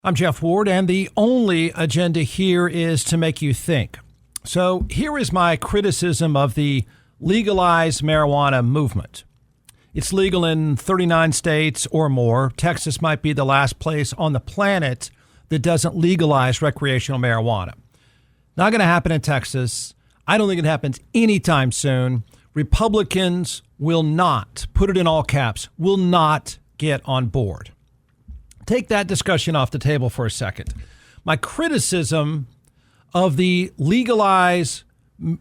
I'm Jeff Ward, and the only agenda here is to make you think. So here is my criticism of the legalized marijuana movement. It's legal in 39 states or more. Texas might be the last place on the planet that doesn't legalize recreational marijuana. Not going to happen in Texas. I don't think it happens anytime soon. Republicans will not, put it in all caps, will not get on board. Take that discussion off the table for a second. My criticism of the legalized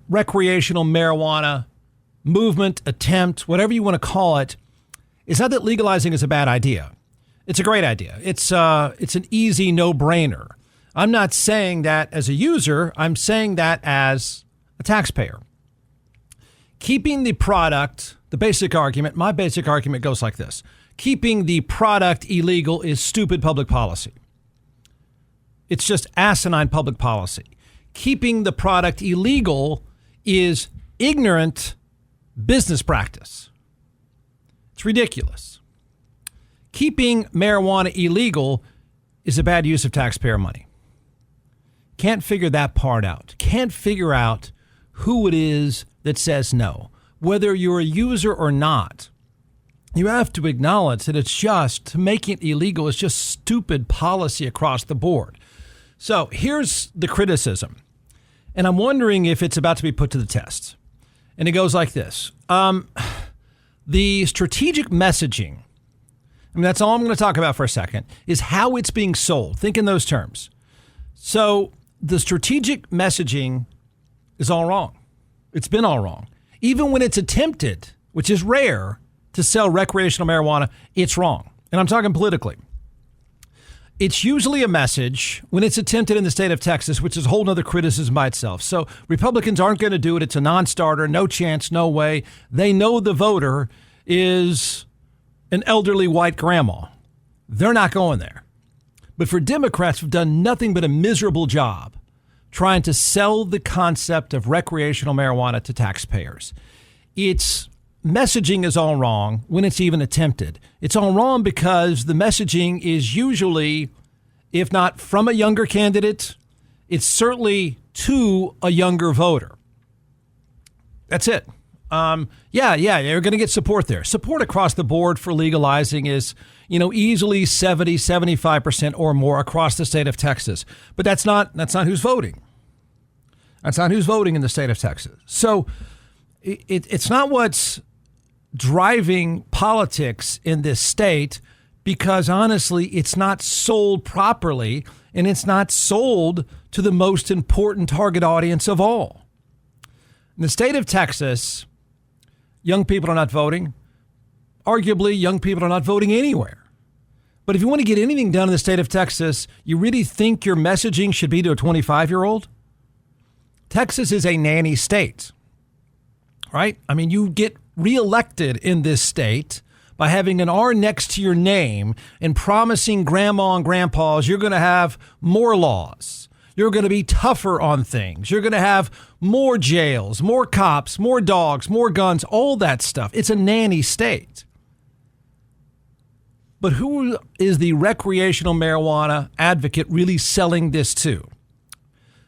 recreational marijuana movement, attempt, whatever you want to call it, is not that legalizing is a bad idea. It's a great idea. It's an easy no-brainer. I'm not saying that as a user. I'm saying that as a taxpayer. Keeping the product, the basic argument, my basic argument goes like this. Keeping the product illegal is stupid public policy. It's just asinine public policy. Keeping the product illegal is ignorant business practice. It's ridiculous. Keeping marijuana illegal is a bad use of taxpayer money. Can't figure that part out. Can't figure out who it is that says no. Whether you're a user or not, you have to acknowledge that it's just making it illegal is just stupid policy across the board. So here's the criticism, and I'm wondering if it's about to be put to the test. And it goes like this. The strategic messaging, that's all I'm going to talk about for a second, is how it's being sold. Think in those terms. So the strategic messaging is all wrong. It's been all wrong. Even when it's attempted, which is rare, to sell recreational marijuana, it's wrong. And I'm talking politically. It's usually a message when it's attempted in the state of Texas, which is a whole nother criticism by itself. So Republicans aren't going to do it. It's a non-starter, no chance, no way. They know the voter is an elderly white grandma. They're not going there. But for Democrats, who've done nothing but a miserable job trying to sell the concept of recreational marijuana to taxpayers, it's messaging is all wrong when it's even attempted. It's all wrong because the messaging is usually, if not from a younger candidate, it's certainly to a younger voter. That's it. You're going to get support there. Support across the board for legalizing is, easily 70, 75% or more across the state of Texas. But that's not who's voting. That's not who's voting in the state of Texas. So it's not what's driving politics in this state, because honestly, it's not sold properly, and it's not sold to the most important target audience of all. In the state of Texas, young people are not voting. Arguably, young people are not voting anywhere. But if you want to get anything done in the state of Texas, you really think your messaging should be to a 25-year-old? Texas is a nanny state, right? You get reelected in this state by having an R next to your name and promising grandma and grandpas you're going to have more laws. You're going to be tougher on things. You're going to have more jails, more cops, more dogs, more guns, all that stuff. It's a nanny state. But who is the recreational marijuana advocate really selling this to?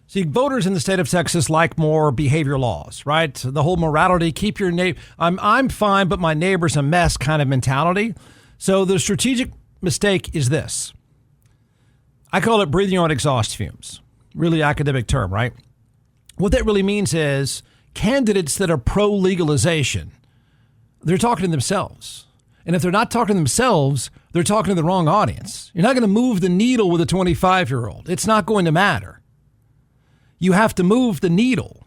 See, voters in the state of Texas like more behavior laws, right? The whole morality, keep your neighbor, I'm fine, but my neighbor's a mess kind of mentality. So the strategic mistake is this. I call it breathing your own exhaust fumes. Really academic term, right? What that really means is candidates that are pro-legalization, they're talking to themselves. And if they're not talking to themselves, they're talking to the wrong audience. You're not going to move the needle with a 25-year-old. It's not going to matter. You have to move the needle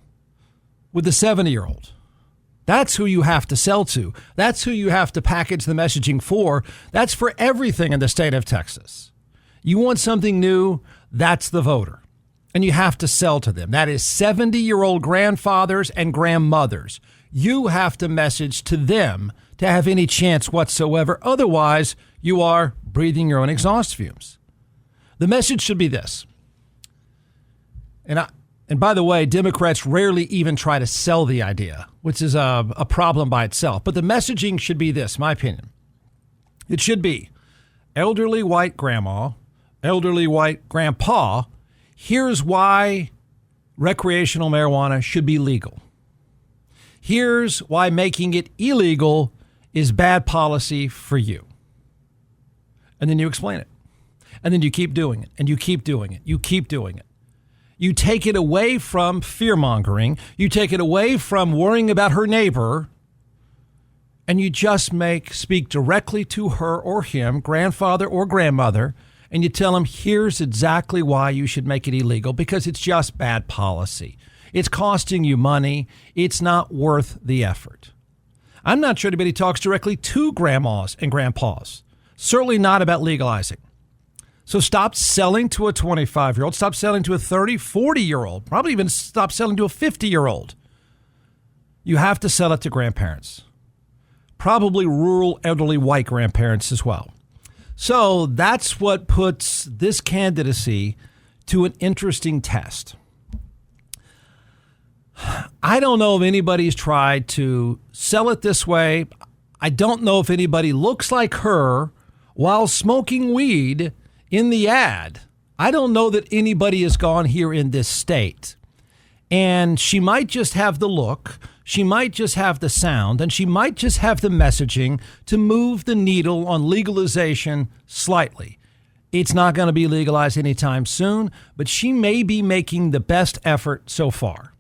with the 70-year-old. That's who you have to sell to. That's who you have to package the messaging for. That's for everything in the state of Texas. You want something new, that's the voter. And you have to sell to them. That is 70-year-old grandfathers and grandmothers. You have to message to them to have any chance whatsoever. Otherwise, you are breathing your own exhaust fumes. The message should be this. And by the way, Democrats rarely even try to sell the idea, which is a problem by itself. But the messaging should be this, my opinion. It should be elderly white grandma, elderly white grandpa, here's why recreational marijuana should be legal. Here's why making it illegal is bad policy for you. And then you explain it. And then you keep doing it, and you keep doing it. You keep doing it. You take it away from fear-mongering. You take it away from worrying about her neighbor. And you just speak directly to her or him, grandfather or grandmother, and you tell them, here's exactly why you should make it illegal, because it's just bad policy. It's costing you money. It's not worth the effort. I'm not sure anybody talks directly to grandmas and grandpas. Certainly not about legalizing. So stop selling to a 25-year-old. Stop selling to a 30, 40-year-old. Probably even stop selling to a 50-year-old. You have to sell it to grandparents. Probably rural, elderly, white grandparents as well. So that's what puts this candidacy to an interesting test. I don't know if anybody's tried to sell it this way. I don't know if anybody looks like her while smoking weed in the ad. I don't know that anybody has gone here in this state. And she might just have the look, she might just have the sound, and she might just have the messaging to move the needle on legalization slightly. It's not going to be legalized anytime soon, but she may be making the best effort so far.